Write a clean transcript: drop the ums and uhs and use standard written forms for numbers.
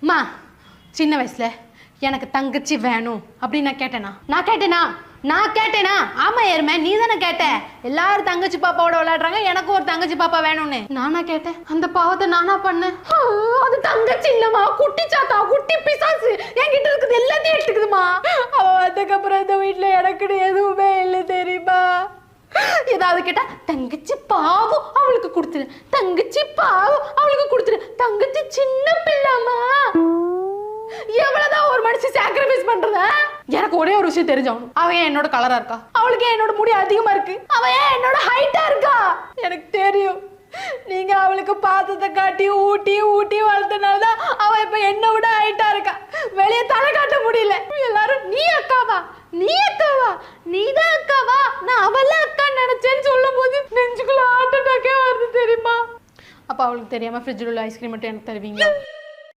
மா சின்ன வயசுல எனக்கு தங்கச்சி வேணும் அப்படின்னு நான் கேட்டேனா ஆமா ஏறுமே நீ தானே கேட்ட எல்லாரும் தங்கச்சி பாப்பாவோட விளையாடுறாங்க எனக்கு ஒரு தங்கச்சி பாப்பா வேணும்னு நானா கேட்டேன் அந்த பாவத்தை நானா பண்ணேன் அது தங்கச்சி இல்லம்மா குட்டி சாத்தா குட்டி பிசாசு என்கிட்ட இருக்குது எல்லாத்தையும் எடுத்துக்குதுமா அவ அதுக்கப்புறம் இந்த வீட்டுல எனக்கு எதுவுமே இல்லை தெரியுமா ஏதாவது கேட்டா தங்கச்சி பாவம் அவளுக்கு கொடுத்துரு தங்கச்சி பாவம் அவளுக்கு கொடுத்துரு தங்கச்சி சின்ன பிள்ளைமா எவ்வளவுதான் ஒரு மனுஷன் சாக்ரிஃபைஸ் பண்றத எனக்கு ஒரே ஒரு விஷயம் தெரிஞ்சாகணும் அவ ஏன் என்னோட கலரா இருக்கா அவளுக்கு ஏன் என்னோட முடி அதிகமா இருக்கு அவ ஏன் என்னோட ஹைட்டா இருக்கா எனக்கு தெரியும் நீங்க அவளுக்கு பாத்தத்தை காட்டி ஊட்டி ஊட்டி வளர்த்தனாலதான் அவ இப்ப என்ன விட ஹைட்டா இருக்கா வெளியே தலை காட்ட முடியல எல்லாரும் நீ அக்காவா நீதான் அக்காவா நான் அவள அக்கா நினைச்சேன்னு சொல்லும் போது நெஞ்சுக்குள்ள ஹார்ட் அட்டாக்கே வருது தெரியுமா அப்ப அவளுக்கு தெரியாம ஃப்ரிட்ஜில் உள்ள ஐஸ்கிரீம் மட்டும் எனக்கு தருவீங்க